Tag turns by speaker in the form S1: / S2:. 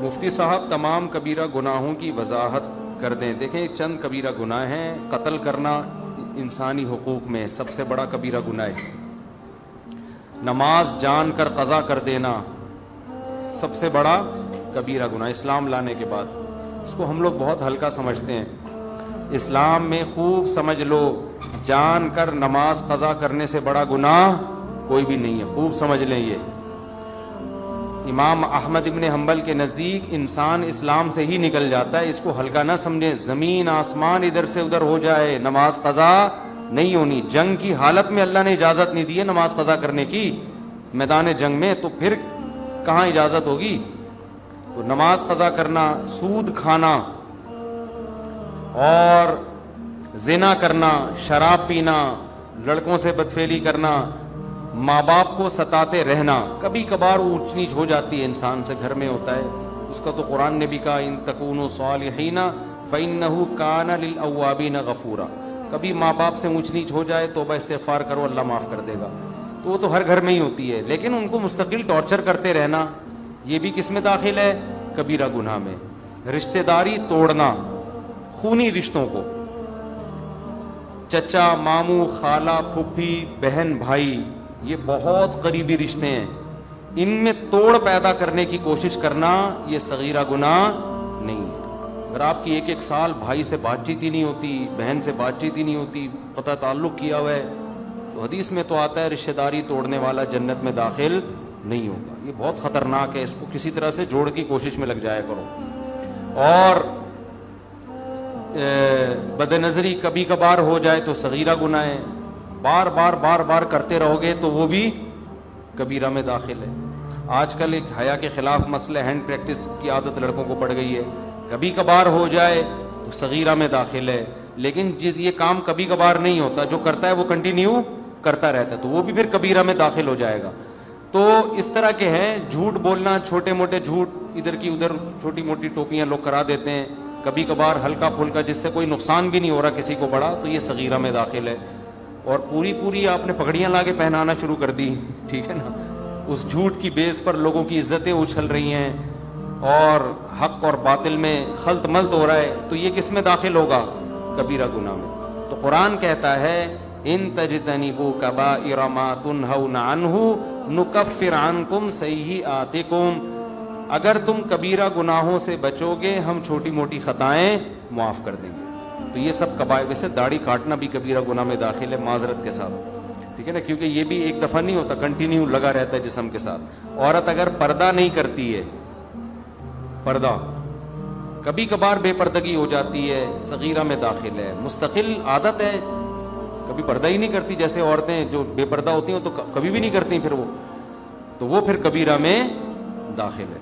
S1: مفتی صاحب تمام کبیرہ گناہوں کی وضاحت کر دیں. دیکھیں چند کبیرہ گناہ ہیں. قتل کرنا انسانی حقوق میں سب سے بڑا کبیرہ گناہ ہے. نماز جان کر قضا کر دینا سب سے بڑا کبیرہ گناہ اسلام لانے کے بعد. اس کو ہم لوگ بہت ہلکا سمجھتے ہیں. اسلام میں خوب سمجھ لو, جان کر نماز قضا کرنے سے بڑا گناہ کوئی بھی نہیں ہے. خوب سمجھ لیں. یہ امام احمد ابن حنبل کے نزدیک انسان اسلام سے ہی نکل جاتا ہے. اس کو ہلکا نہ سمجھیں. زمین آسمان ادھر سے ادھر ہو جائے, نماز قضا نہیں ہونی. جنگ کی حالت میں اللہ نے اجازت نہیں دی ہے نماز قضا کرنے کی, میدان جنگ میں, تو پھر کہاں اجازت ہوگی. تو نماز قضا کرنا, سود کھانا اور زنا کرنا, شراب پینا, لڑکوں سے بدفعلی کرنا, ماں باپ کو ستاتے رہنا, کبھی کبھار اونچ نیچ ہو جاتی ہے انسان سے, گھر میں ہوتا ہے, اس کا تو قرآن نے بھی کہا ان تکونوا صالحین فإنہ کان للأوابین غفورا. کبھی ماں باپ سے اونچ نیچ ہو جائے توبہ استغفار کرو, اللہ معاف کر دے گا. تو وہ تو ہر گھر میں ہی ہوتی ہے, لیکن ان کو مستقل ٹارچر کرتے رہنا یہ بھی کس میں داخل ہے, کبیرہ گناہ میں. رشتہ داری توڑنا, خونی رشتوں کو, چچا ماموں خالہ پھوپھی بہن بھائی, یہ بہت قریبی رشتے ہیں, ان میں توڑ پیدا کرنے کی کوشش کرنا یہ صغیرہ گناہ نہیں ہے. اگر آپ کی ایک سال بھائی سے بات چیت ہی نہیں ہوتی, بہن سے بات چیت ہی نہیں ہوتی, قطع تعلق کیا ہوا ہے, تو حدیث میں تو آتا ہے رشتہ داری توڑنے والا جنت میں داخل نہیں ہوگا. یہ بہت خطرناک ہے, اس کو کسی طرح سے جوڑ کی کوشش میں لگ جایا کرو. اور بد نظری کبھی کبھار ہو جائے تو صغیرہ گناہ ہے, بار بار کرتے رہو گے تو وہ بھی کبیرہ میں داخل ہے. آج کل ایک حیا کے خلاف مسئلہ ہینڈ پریکٹس کی عادت لڑکوں کو پڑ گئی ہے, کبھی کبھار ہو جائے تو صغیرہ میں داخل ہے. لیکن یہ کام کبھی کبھار نہیں ہوتا, جو کرتا ہے وہ کنٹینیو کرتا رہتا ہے, تو وہ بھی پھر کبیرہ میں داخل ہو جائے گا. تو اس طرح کے ہیں, جھوٹ بولنا, چھوٹے موٹے جھوٹ, ادھر کی ادھر چھوٹی موٹی ٹوپیاں لوگ کرا دیتے ہیں, کبھی کبھار ہلکا پھلکا جس سے کوئی نقصان بھی نہیں ہو رہا کسی کو بڑا, تو یہ صغیرہ میں داخل ہے. اور پوری آپ نے پگڑیاں لا کے پہنانا شروع کر دی, ٹھیک ہے نا, اس جھوٹ کی بیس پر لوگوں کی عزتیں اچھل رہی ہیں اور حق اور باطل میں خلط ملط ہو رہا ہے, تو یہ کس میں داخل ہوگا, کبیرہ گناہ میں. تو قرآن کہتا ہے ان تجتنبوا کبائر ما تنہون عنہ نکفر عنکم سیئاتکم, اگر تم کبیرہ گناہوں سے بچو گے ہم چھوٹی موٹی خطائیں معاف کر دیں گے. تو یہ سب کبائر, ویسے داڑھی کاٹنا بھی کبیرہ گناہ میں داخل ہے معذرت کے ساتھ, ٹھیک ہے نا, کیونکہ یہ بھی ایک دفعہ نہیں ہوتا, کنٹینیو لگا رہتا ہے جسم کے ساتھ. عورت اگر پردہ نہیں کرتی ہے, پردہ کبھی کبھار بے پردگی ہو جاتی ہے, صغیرہ میں داخل ہے. مستقل عادت ہے, کبھی پردہ ہی نہیں کرتی, جیسے عورتیں جو بے پردہ ہوتی ہیں تو کبھی بھی نہیں کرتی, پھر وہ تو وہ پھر کبیرہ میں داخل ہے.